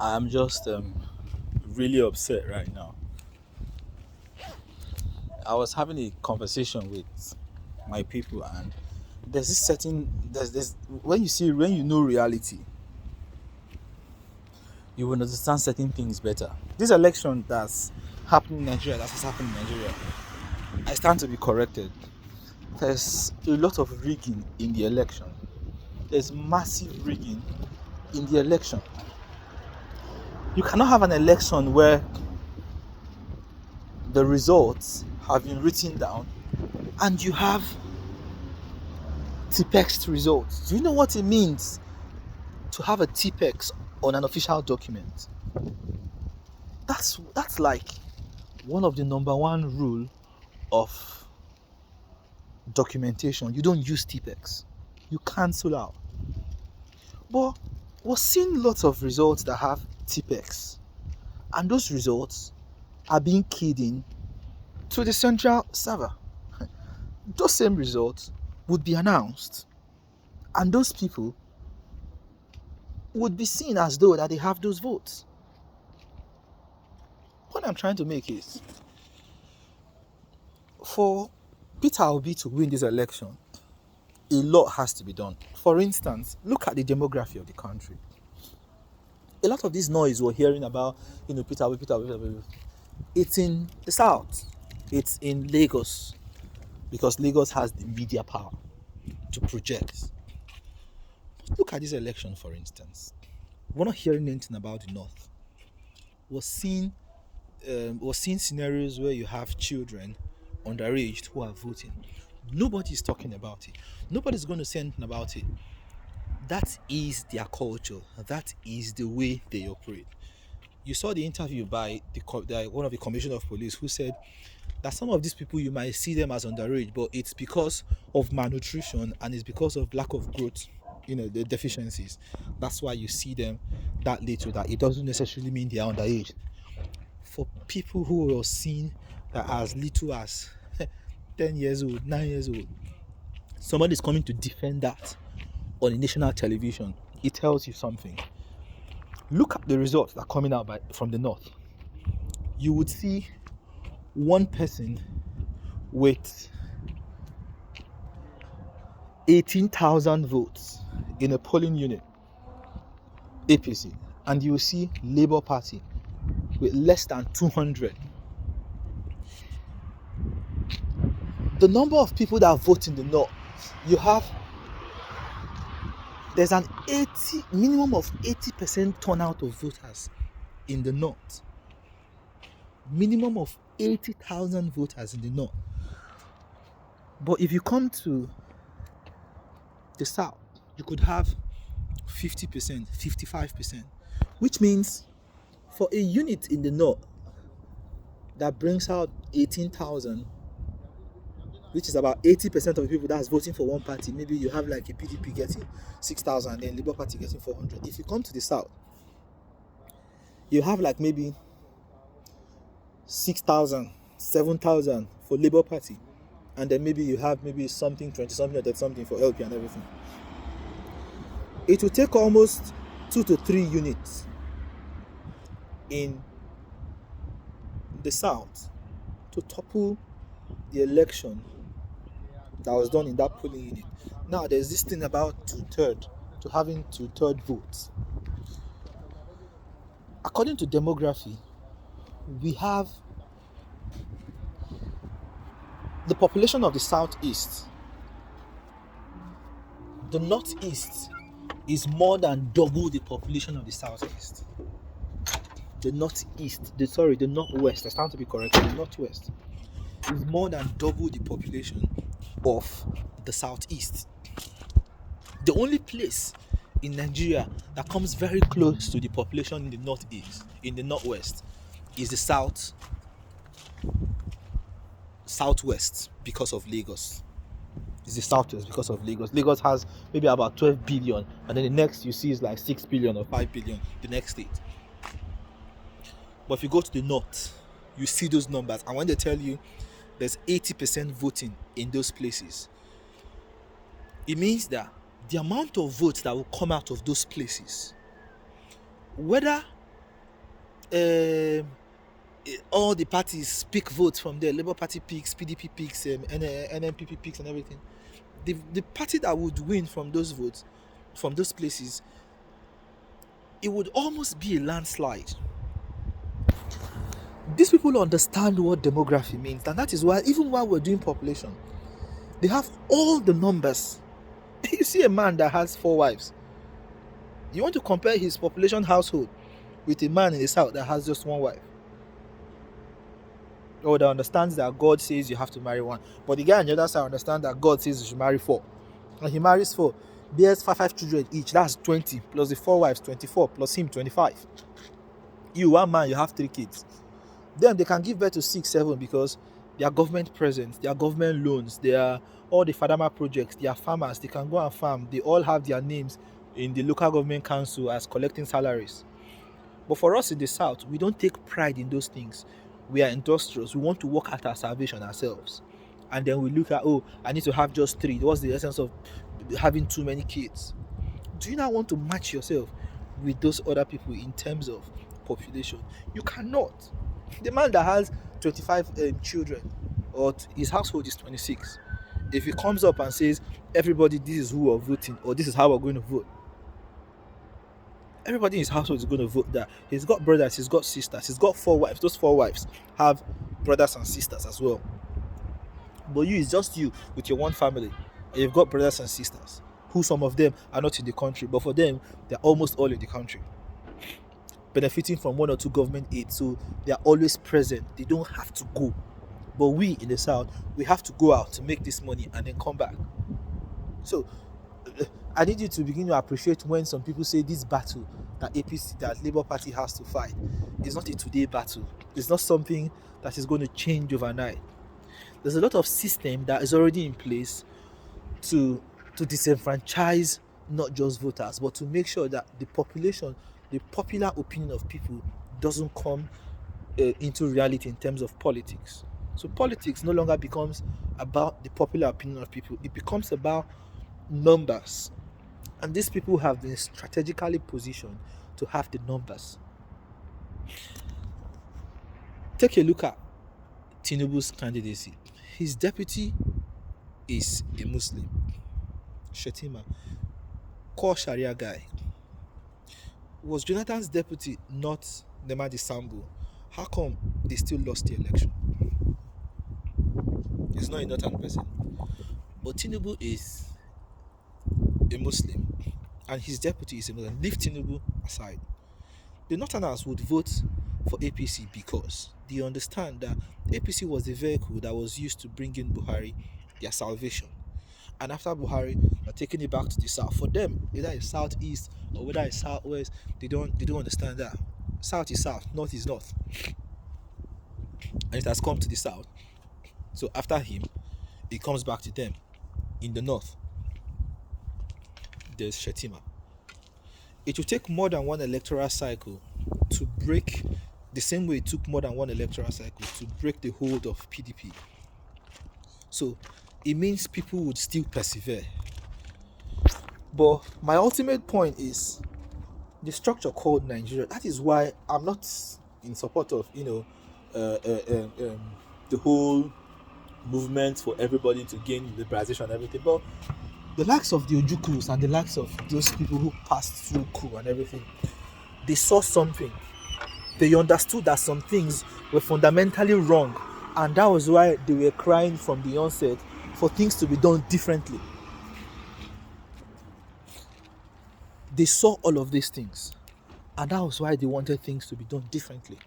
I'm just really upset right now. I was having a conversation with my people, and there's this certain there's when you know reality, you will understand certain things better. This election that's happening in Nigeria, that's what's happening in Nigeria. I stand to be corrected. There's a lot of rigging in the election. There's massive rigging in the election. You cannot have an election where the results have been written down and you have TPEX results. Do you know what it means to have a TPEX on an official document? That's like one of the number one rule of documentation. You don't use TPEX. You cancel out. But we're seeing lots of results that have TPEX, and those results are being keyed in to the central server. Those same results would be announced, and those people would be seen as though that they have those votes. What I'm trying to make is, for Peter Obi to win this election, a lot has to be done. For instance, look at the demography of the country. A lot of this noise we're hearing about, Peter Obi, Peter Obi, Peter Obi, it's in the south. It's in Lagos, because Lagos has the media power to project. Look at this election, for instance. We're not hearing anything about the north. We're seeing scenarios where you have children underage who are voting. Nobody's talking about it. Nobody's going to say anything about it. That is their culture. That is the way they operate. You saw the interview by one of the commissioner of police, who said that some of these people, you might see them as underage, but it's because of malnutrition and it's because of lack of growth, the deficiencies. That's why you see them that little. That it doesn't necessarily mean they are underage. For people who are seen that as little as 10 years old, 9 years old, somebody is coming to defend that on a national television. It tells you something. Look at the results that are coming out from the north. You would see one person with 18,000 votes in a polling unit, APC, and you will see Labour Party with less than 200. The number of people that vote in the north, there's an minimum of 80% turnout of voters in the north. Minimum of 80,000 voters in the north. But if you come to the south, you could have 50%, 55%, which means for a unit in the north that brings out 18,000, which is about 80% of the people that's voting for one party, maybe you have like a PDP getting 6,000 and then Labour Party getting 400. If you come to the south, you have like maybe 6,000, 7,000 for Labour Party, and then maybe you have maybe something, 20 something or 30 something for LP and everything. It will take almost 2 to 3 units in the south to topple the election that was done in that polling unit. Now there's this thing about having two-third votes. According to demography, we have the population of the southeast. The northeast is more than double the population of the southeast. The northwest, I stand to be corrected, the northwest is more than double the population of the southeast. The only place in Nigeria that comes very close to the population in the northwest, is the southwest, because of Lagos. It's the southwest because of Lagos. Lagos has maybe about 12 billion, and then the next you see is like 6 billion or 5 billion, the next state. But if you go to the north, you see those numbers, and when they tell you there's 80% voting in those places, it means that the amount of votes that will come out of those places, whether um, all the parties pick votes from there. Labour Party picks, PDP picks, NNPP picks, and everything. The party that would win from those votes, from those places, it would almost be a landslide. These people understand what demography means, and that is why, even while we're doing population, they have all the numbers. You see a man that has 4 wives. You want to compare his population household with a man in the south that has just 1 wife, or that understands that God says you have to marry 1, but the guy on the other side understands that God says you should marry 4, and he marries 4, bears five children each. That's 20 plus the 4 wives, 24 plus him, 25. You, 1 man, you have 3 kids. Then they can give birth to 6, 7 because they are government presents, they are government loans, they are all the Fadama projects, they are farmers, they can go and farm, they all have their names in the local government council as collecting salaries. But for us in the south, we don't take pride in those things. We are industrious. We want to work at our salvation ourselves. And then we look at, oh, I need to have just 3. What's the essence of having too many kids? Do you not want to match yourself with those other people in terms of population? You cannot. The man that has 25 children, or his household is 26, if he comes up and says, everybody, this is who we're voting, or this is how we're going to vote, everybody in his household is going to vote that. He's got brothers, he's got sisters, he's got 4 wives. Those 4 wives have brothers and sisters as well. But you, it's just you with your one family, and you've got brothers and sisters who, some of them are not in the country, but for them, they're almost all in the country, benefiting from 1 or 2 government aid. So they are always present. They don't have to go. But we in the south, we have to go out to make this money and then come back. So I need you to begin to appreciate when some people say this battle that APC, that Labour Party has to fight, is not a today battle. It's not something that is going to change overnight. There's a lot of system that is already in place to disenfranchise not just voters, but to make sure that the population, the popular opinion of people, doesn't come into reality in terms of politics. So politics no longer becomes about the popular opinion of people. It becomes about numbers. And these people have been strategically positioned to have the numbers. Take a look at Tinubu's candidacy. His deputy is a Muslim, Shetima, core Sharia guy. Was Jonathan's deputy not Nemadi Sambu? How come they still lost the election? It's not a northern person. But Tinubu is a Muslim, and his deputy is a Muslim. Leave Tinubu aside. The Northerners would vote for APC because they understand that APC was the vehicle that was used to bring in Buhari, their salvation. And after Buhari, they're taking it back to the south. For them, whether it's southeast or whether it's southwest, they don't understand that. South is south, north is north. And it has come to the south. So after him, it comes back to them. In the north, there's Shetima. It will take more than 1 electoral cycle to break, the same way it took more than 1 electoral cycle to break the hold of PDP. So it means people would still persevere. But my ultimate point is the structure called Nigeria. That is why I'm not in support of the whole movement for everybody to gain liberalization and everything. But the likes of the Ojukus and the likes of those people who passed through coup and everything, they saw something. They understood that some things were fundamentally wrong, and that was why they were crying from the onset for things to be done differently. They saw all of these things, and that was why they wanted things to be done differently.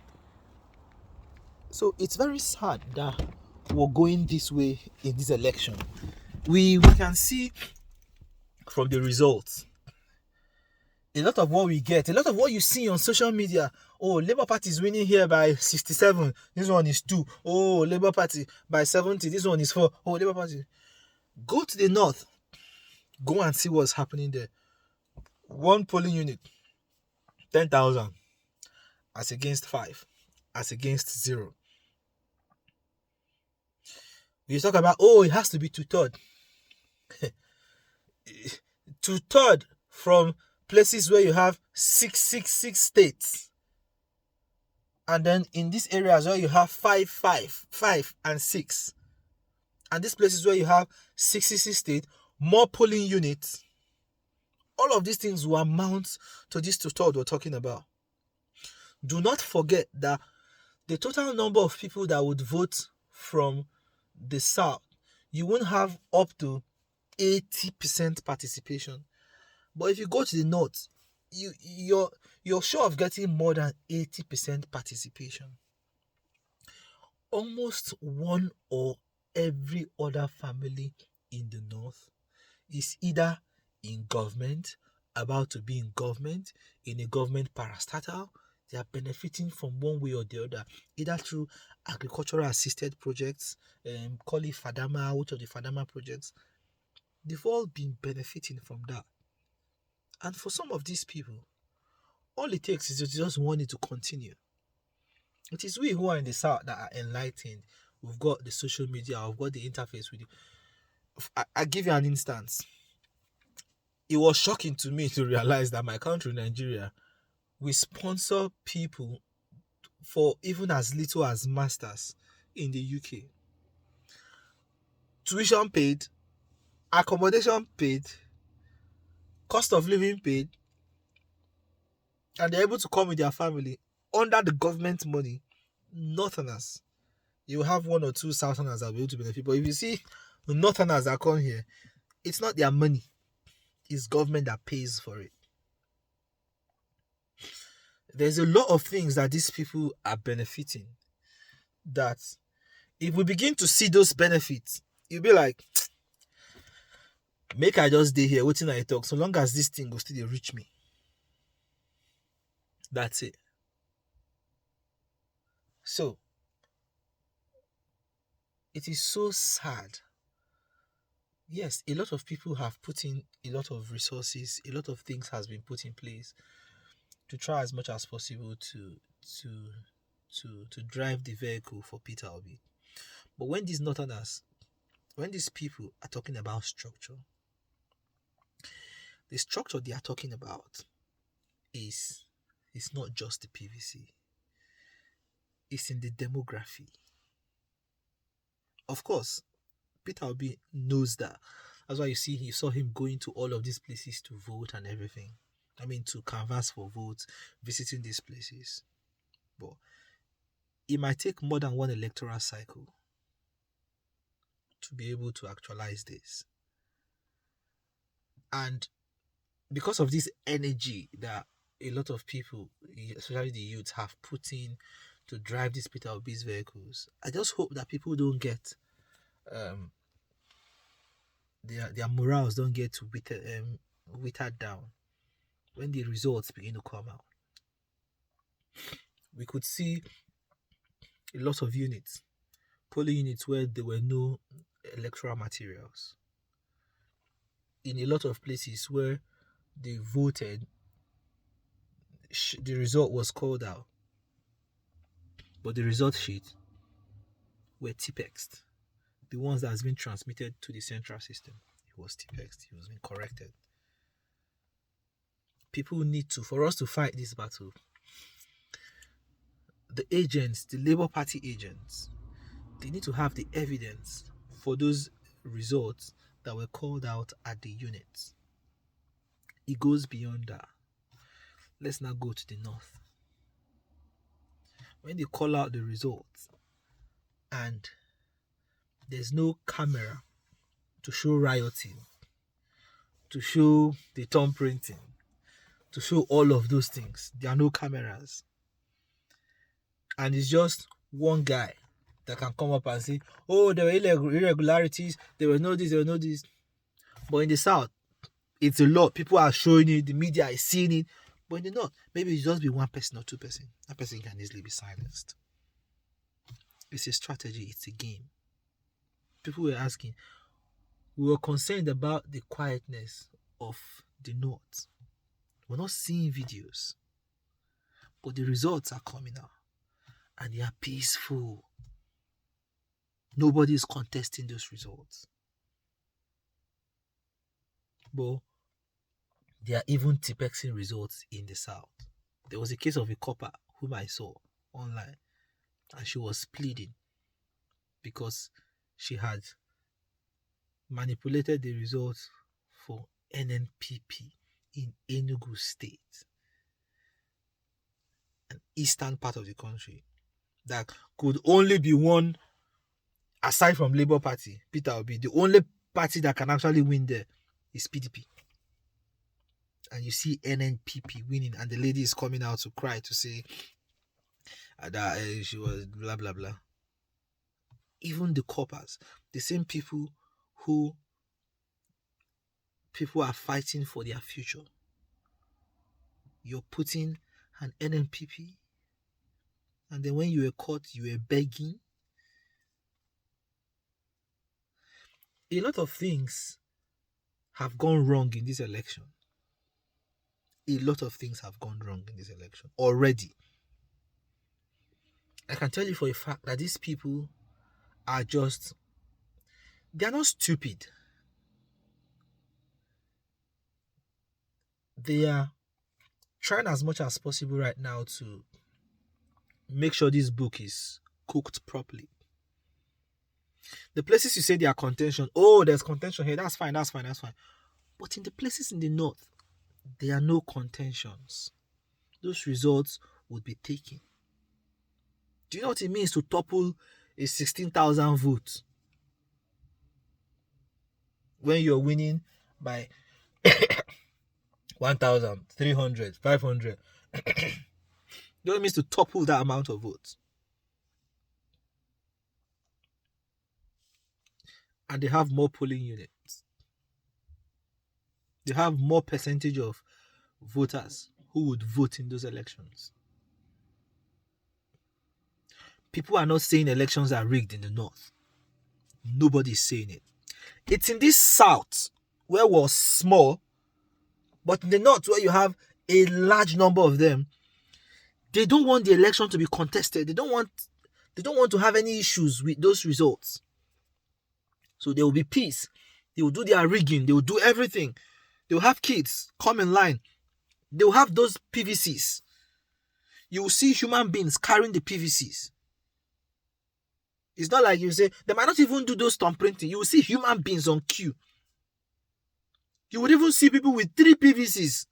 So it's very sad that we're going this way in this election. We can see from the results, a lot of what we get, a lot of what you see on social media. Oh, Labour Party is winning here by 67. This one is 2. Oh, Labour Party by 70. This one is 4. Oh, Labour Party. Go to the north. Go and see what's happening there. 1 polling unit, 10,000. As against 5. As against 0. We talk about, oh, it has to be 2/3. 2/3 from places where you have 666 states. And then in these areas where you have 5, 5, 5, and 6, and these places where you have 66 state, more polling units, all of these things will amount to this two-third we're talking about. Do not forget that the total number of people that would vote from the south, you won't have up to 80% participation. But if you go to the north, you're sure of getting more than 80% participation. Almost one or every other family in the north is either in government, about to be in government, in a government parastatal. They are benefiting from one way or the other, either through agricultural assisted projects, call it Fadama, which of the Fadama projects. They've all been benefiting from that. And for some of these people, all it takes is just want it to continue. It is we who are in the south that are enlightened. We've got the social media, we've got the interface with you. I give you an instance. It was shocking to me to realize that my country, Nigeria, we sponsor people for even as little as masters in the UK. Tuition paid, accommodation paid, cost of living paid, and they're able to come with their family under the government money. Northerners, you have 1 or 2 Southerners that will be able to benefit. But if you see the Northerners that come here, it's not their money, it's government that pays for it. There's a lot of things that these people are benefiting, that if we begin to see those benefits, you'll be like, make I just stay here waiting I talk, so long as this thing will still reach me. That's it. So it is so sad. Yes, a lot of people have put in a lot of resources, a lot of things has been put in place to try as much as possible to drive the vehicle for Peter Obi. But when these northerners, when these people are talking about structure, the structure they are talking about is not just the PVC. It's in the demography. Of course, Peter Obi knows that. That's why you saw him going to all of these places to vote and everything. I mean, to canvass for votes, visiting these places. But it might take more than one electoral cycle to be able to actualize this. And because of this energy that a lot of people, especially the youth, have put in to drive these Peter Obi's vehicles, I just hope that people don't get their morals don't get withered down when the results begin to come out. We could see a lot of units, polling units, where there were no electoral materials. In a lot of places where they voted, the result was called out, but the result sheet were tipexed. The ones that has been transmitted to the central system, it was tipexed. It was being corrected. People need to, for us to fight this battle, the agents, the Labour Party agents, they need to have the evidence for those results that were called out at the units. It goes beyond that. Let's now go to the north. When they call out the results and there's no camera to show rioting, to show the thumb printing, to show all of those things, there are no cameras. And it's just one guy that can come up and say, oh, there were irregularities, there were no this, there were no this. But in the south, it's a lot. People are showing it, the media is seeing it. But in the north, maybe it's just be one person or two person. That person can easily be silenced. It's a strategy, it's a game. People were asking, we were concerned about the quietness of the north. We're not seeing videos, but the results are coming out and they are peaceful. Nobody is contesting those results. But there are even tipexing results in the south. There was a case of a copper whom I saw online, and she was pleading because she had manipulated the results for NNPP in Enugu State, an eastern part of the country that could only be won aside from Labour Party, Peter Obi. The only party that can actually win there is PDP. And you see NNPP winning, and the lady is coming out to cry to say that she was blah blah blah. Even the coppers, the same people who people are fighting for their future. You're putting an NNPP, and then when you were caught, you were begging. A lot of things have gone wrong in this election. A lot of things have gone wrong in this election already. I can tell you for a fact that these people are they're not stupid. They are trying as much as possible right now to make sure this book is cooked properly. The places you say they are contention, there's contention here, that's fine. But in the places in the north, there are no contentions. Those results would be taken. Do you know what it means to topple a 16,000 vote when you're winning by 1,000, 300, 500? You know what it means to topple that amount of votes? And they have more polling units. They have more percentage of voters who would vote in those elections. People are not saying elections are rigged in the north. Nobody's saying it. It's in this south where we're small, but in the north where you have a large number of them, they don't want the election to be contested. They don't want to have any issues with those results. So there will be peace. They will do their rigging. They will do everything. They will have kids come in line. They will have those PVCs. You will see human beings carrying the PVCs. It's not like you say, they might not even do those thumb printing. You will see human beings on queue. You would even see people with 3 PVCs.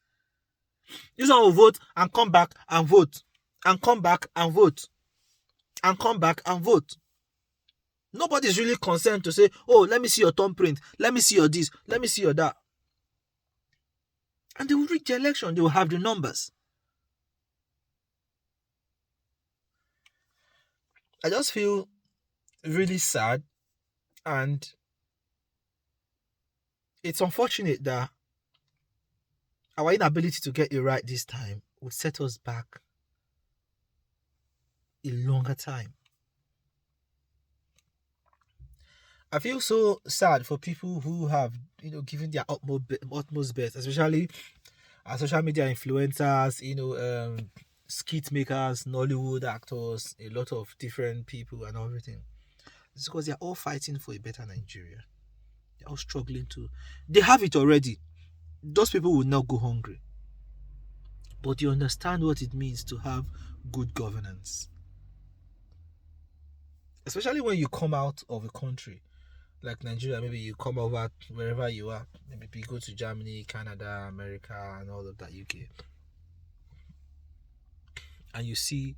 This one will vote and come back and vote. And come back and vote. And come back and vote. Nobody's really concerned to say, let me see your thumbprint. Let me see your this. Let me see your that. And they will reach the election. They will have the numbers. I just feel really sad, and it's unfortunate that our inability to get it right this time would set us back a longer time. I feel so sad for people who have, given their utmost best, especially our social media influencers, skit makers, Nollywood actors, a lot of different people and everything. It's because they're all fighting for a better Nigeria. They're all struggling to. They have it already. Those people will not go hungry. But you understand what it means to have good governance. Especially when you come out of a country like Nigeria, maybe you come over wherever you are. Maybe you go to Germany, Canada, America, and all of that, UK. And you see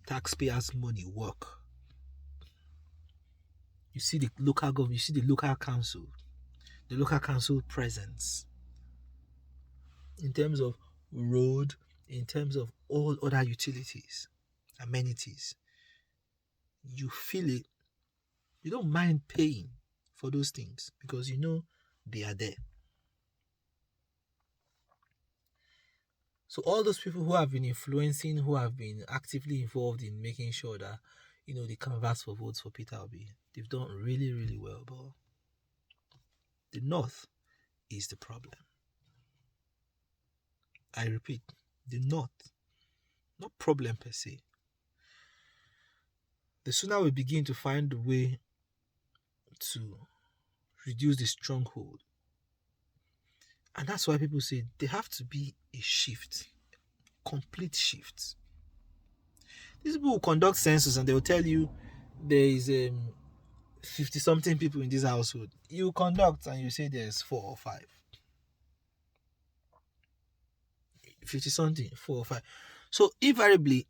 taxpayers' money work. You see the local government, you see the local council presence in terms of road, in terms of all other utilities, amenities. You feel it. You don't mind paying for those things because you know they are there. So all those people who have been influencing, who have been actively involved in making sure that, they canvass for votes for Peter Obi, they've done really, really well. But the North is the problem. I repeat, the North, not problem per se. The sooner we begin to find a way to reduce the stronghold, and that's why people say there have to be a shift, complete shift. These people will conduct census and they will tell you there is 50 something people in this household. You conduct and you say there's 4 or 5. 50 something, 4 or 5. So invariably,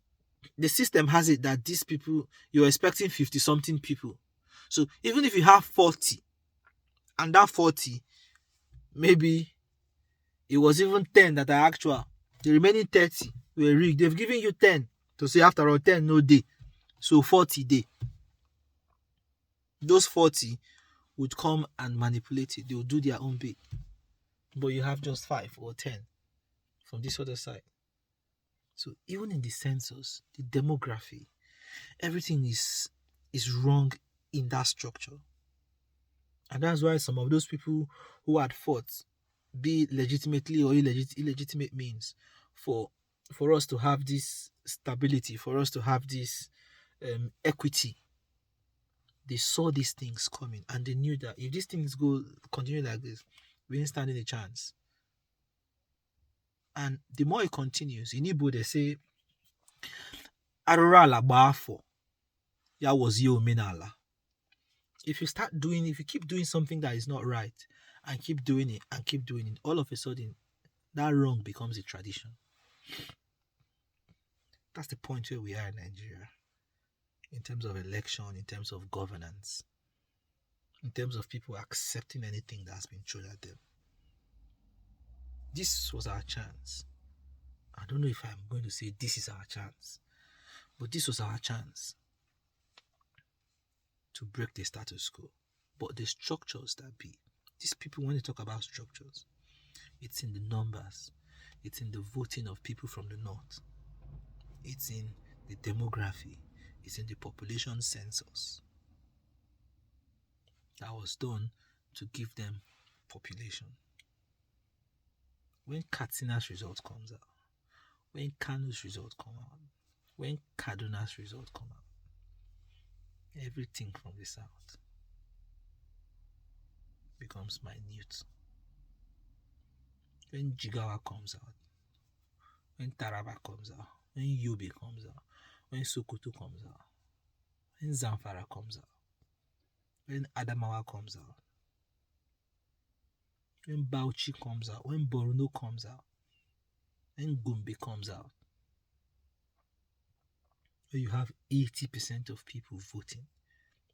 the system has it that these people, you're expecting 50 something people. So even if you have 40, and that 40, maybe it was even 10 that are actual, the remaining 30 were rigged. They've given you 10 to say after all 10 no day. So 40 day. Those 40 would come and manipulate it. They will do their own bit. But you have just 5 or 10 from this other side. So even in the census, the demography, everything is wrong in that structure. And that's why some of those people who had fought, be it legitimately or illegitimate means, for us to have this stability, for us to have this equity, they saw these things coming and they knew that if these things continue like this, we ain't standing a chance. And the more it continues, in Igbo they say, Arora ala gbafo, ya was ye omenala. If you keep doing something that is not right, and keep doing it, all of a sudden, that wrong becomes a tradition. That's the point where we are in Nigeria. In terms of election, in terms of governance, in terms of people accepting anything that's been thrown at them. This was our chance. I don't know if I'm going to say this is our chance, but this was our chance to break the status quo. But the structures that be, these people, when they talk about structures, it's in the numbers, it's in the voting of people from the north, it's in the demography, it's in the population census that was done to give them population. When Katsina's result comes out, when Kanu's result come out, when Kaduna's result come out, everything from the south becomes minute. When Jigawa comes out, when Taraba comes out, when Yobe comes out, when Sokoto comes out, when Zamfara comes out, when Adamawa comes out, when Bauchi comes out, when Borno comes out, when Gombe comes out, where you have 80% of people voting.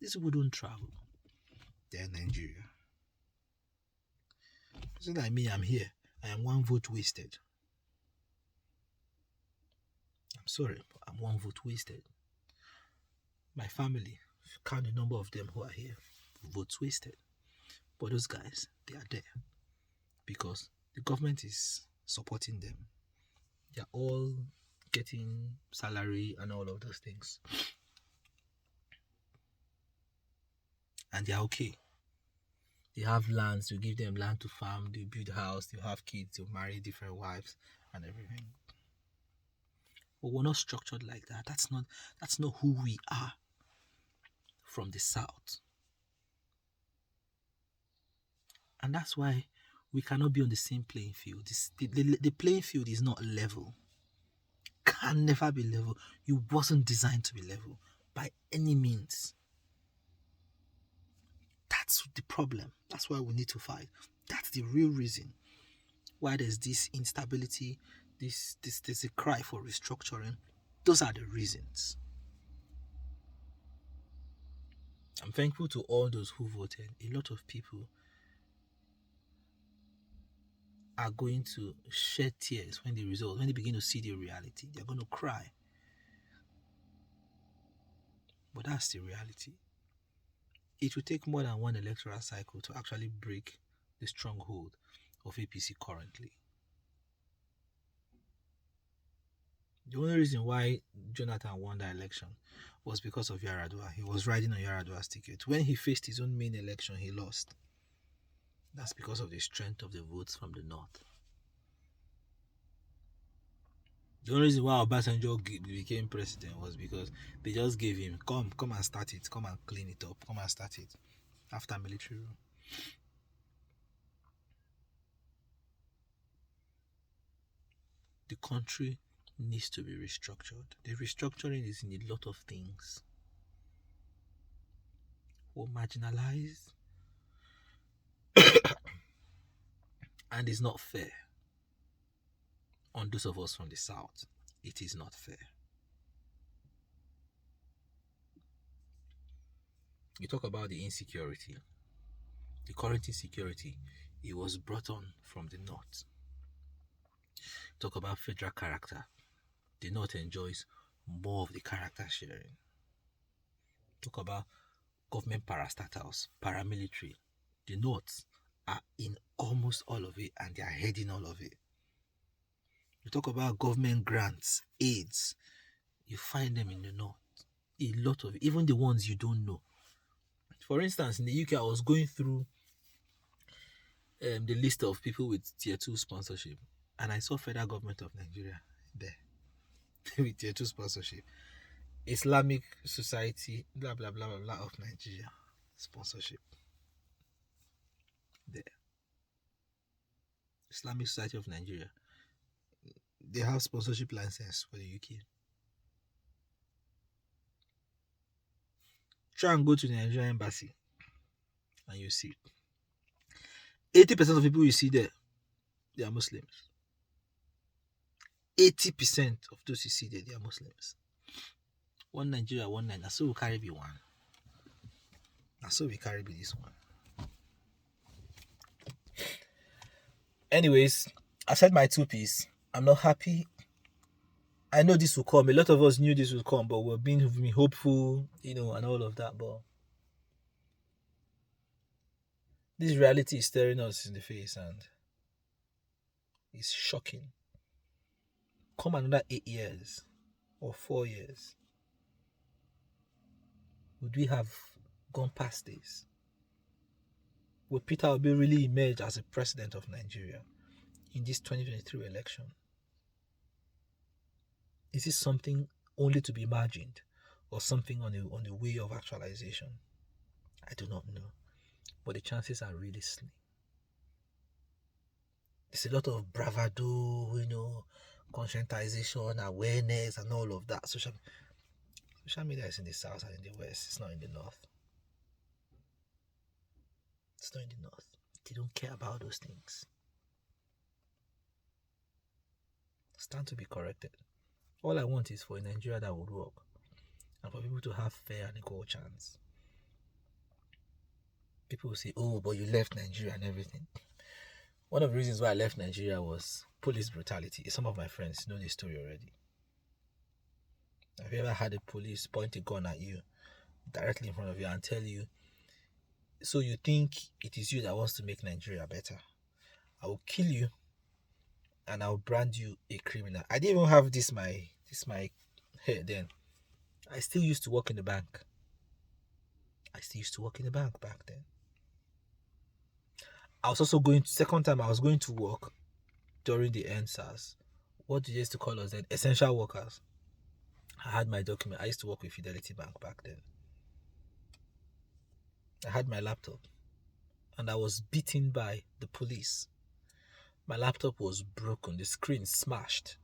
These people don't travel. They're in Nigeria. It's not like me, I'm here. I am 1 vote wasted. I'm sorry, but I'm 1 vote wasted. My family, count the number of them who are here, votes wasted. But those guys, they are there because the government is supporting them. They're all getting salary and all of those things. And they're okay. They have lands, you give them land to farm, they build a house, they have kids, they marry different wives and everything. But we're not structured like that. That's not who we are from the south. And that's why we cannot be on the same playing field. The playing field is not level. Can never be level. It wasn't designed to be level by any means. That's the problem. That's why we need to fight. That's the real reason why there's this instability, there's a cry for restructuring. Those are the reasons. I'm thankful to all those who voted. A lot of people are going to shed tears when they begin to see the reality. They're going to cry. But that's the reality. It will take more than 1 electoral cycle to actually break the stronghold of APC currently. The only reason why Jonathan won that election was because of Yaradua. He was riding on Yaradua's ticket. When he faced his own main election, he lost. That's because of the strength of the votes from the north. The only reason why Obasanjo became president was because they just gave him, come and start it, come and clean it up, come and start it after military rule. The country needs to be restructured. The restructuring is in a lot of things. We're marginalized and it's not fair on those of us from the south. It is not fair. You talk about the insecurity, the current insecurity, it was brought on from the north. Talk about federal character. The north enjoys more of the character sharing. Talk about government parastatals, paramilitary. The north are in almost all of it and they are heading all of it. You talk about government grants, aids, you find them in the north. A lot of it, even the ones you don't know. For instance, in the UK, I was going through the list of people with tier 2 sponsorship, and I saw Federal Government of Nigeria there with tier 2 sponsorship. Islamic Society, blah blah blah blah blah of Nigeria sponsorship there. Islamic Society of Nigeria, they have sponsorship license for the UK. Try and go to the Nigerian embassy and you see 80% of people you see there, they are Muslims. 80% of those you see there, they are Muslims. One Nigeria, one Nigeria. So we carry be one. So we carry be this one. Anyways, I said my 2 piece. I'm not happy. I know this will come. A lot of us knew this would come, but we're being hopeful, and all of that. But this reality is staring us in the face and it's shocking. Come another 8 years or 4 years. Would we have gone past this? Would Peter Obi really emerge as a president of Nigeria in this 2023 election? Is this something only to be imagined or something on the way of actualization? I do not know. But the chances are really slim. There's a lot of bravado, conscientization, awareness, and all of that. Social media is in the south and in the west. It's not in the north. It's not in the north. They don't care about those things. Stand to be corrected. All I want is for a Nigeria that would work and for people to have fair and equal chance. People will say, oh, but you left Nigeria and everything. One of the reasons why I left Nigeria was police brutality. Some of my friends know this story already. Have you ever had a police point a gun at you directly in front of you and tell you, so you think it is you that wants to make Nigeria better? I will kill you and I'll brand you a criminal. I didn't even have this my hair then. I still used to work in the bank. Back then. I was also second time I was going to work during the NSAS. What did they used to call us then? Essential workers. I had my document. I used to work with Fidelity Bank back then. I had my laptop and I was beaten by the police. My laptop was broken, the screen smashed.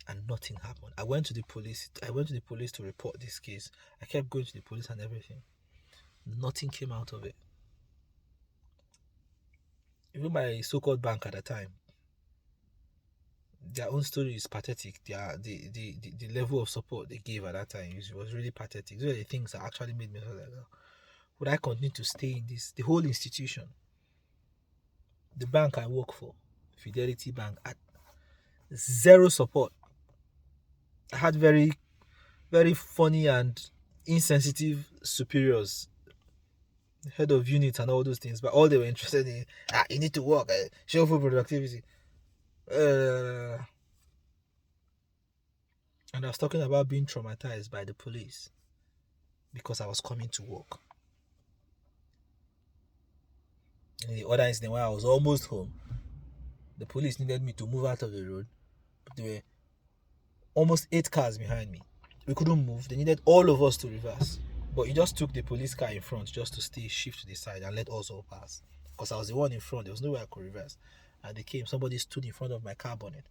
And nothing happened. I went to the police to report this case. I kept going to the police and everything. Nothing came out of it. Even my so-called bank at the time, their own story is pathetic. The level of support they gave at that time was really pathetic. Those are the things that actually made me feel like, would I continue to stay in this? The whole institution, the bank I work for, Fidelity Bank, had zero support. I had very, very funny and insensitive superiors, head of units and all those things, but all they were interested in, you need to work, show for productivity. And I was talking about being traumatized by the police because I was coming to work. In the other incident where I was almost home, the police needed me to move out of the road, but there were almost 8 cars behind me. We couldn't move. They needed all of us to reverse, but he just took the police car in front just to shift to the side and let us all pass, because I was the one in front. There was no way I could reverse. And they came, somebody stood in front of my car bonnet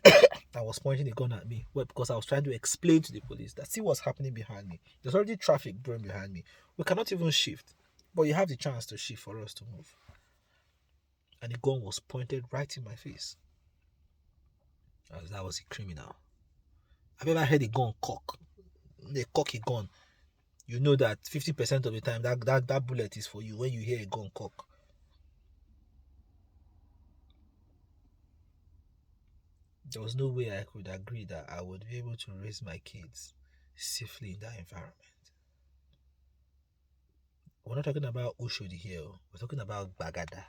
and was pointing a gun at me. Well, because I was trying to explain to the police that see what's happening behind me. There's already traffic brewing behind me. We cannot even shift. But you have the chance to shift for us to move. And the gun was pointed right in my face. As I was a criminal. I've ever heard a gun cock. They cock a gun. You know that 50% of the time that bullet is for you when you hear a gun cock. There was no way I could agree that I would be able to raise my kids safely in that environment. We're not talking about Ushodi here. We're talking about Bagada.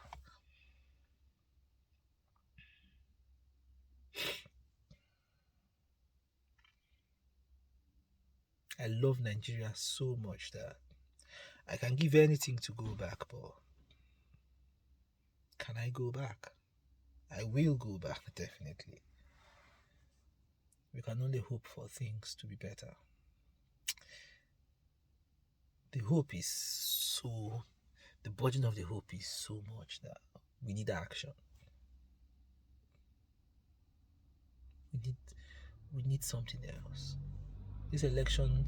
I love Nigeria so much that I can give anything to go back, but can I go back? I will go back, definitely. We can only hope for things to be better. The hope is so, the burden of the hope is so much that we need action. We need something else. This election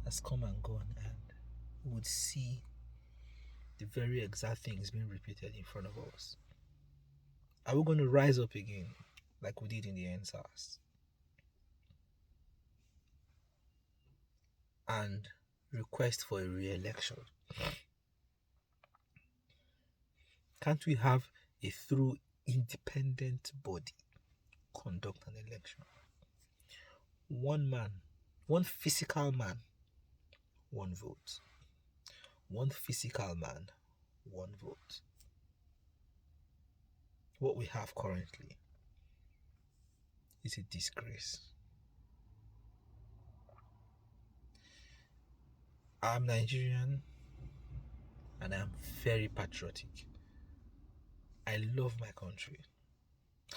has come and gone, and we would see the very exact things being repeated in front of us. Are we going to rise up again like we did in the NSAS and request for a re-election? Can't we have a thorough independent body conduct an election? One man, one physical man, one vote. One physical man, one vote. What we have currently is a disgrace. I'm Nigerian and I'm very patriotic. I love my country.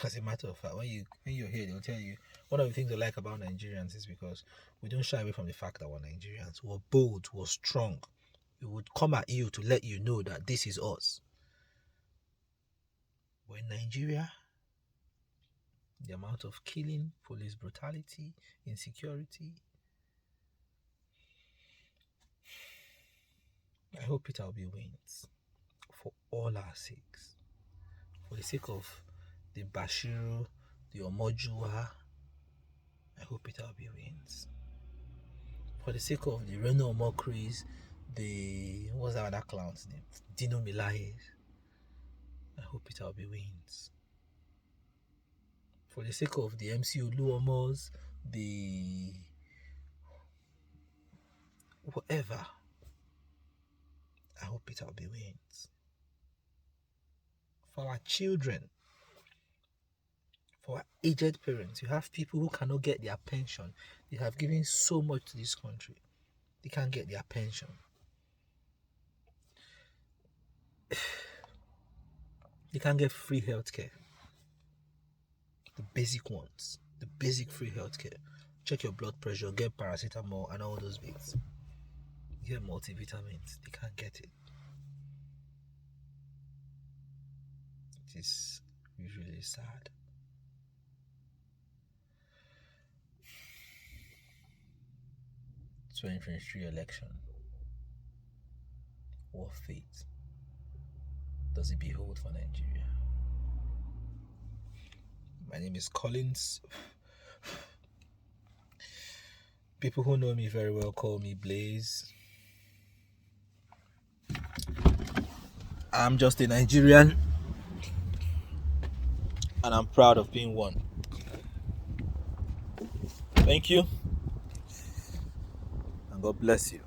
As a matter of fact, when you're here, they'll tell you one of the things I like about Nigerians is because we don't shy away from the fact that we're Nigerians. We're bold, we're strong. We would come at you to let you know that this is us. We're in Nigeria. The amount of killing, police brutality, insecurity. I hope Peter Obi wins for all our sakes. For the sake of the Bashiru, the Omojua, I hope Peter Obi wins. For the sake of the Reno Omokris, what's that other clown's name? Dino Milaye, I hope Peter Obi wins. For the sake of the MC Oluomos, the whatever, I hope Peter Obi wins. For our children, for our aged parents, you have people who cannot get their pension. They have given so much to this country. They can't get their pension. They can't get free healthcare. The basic ones. The basic free healthcare. Check your blood pressure, get paracetamol and all those bits. Get multivitamins. They can't get it. It is really sad. It's 2023 election. What fate does it behold for Nigeria? My name is Collins. People who know me very well call me Blaze. I'm just a Nigerian and I'm proud of being one. Thank you and God bless you.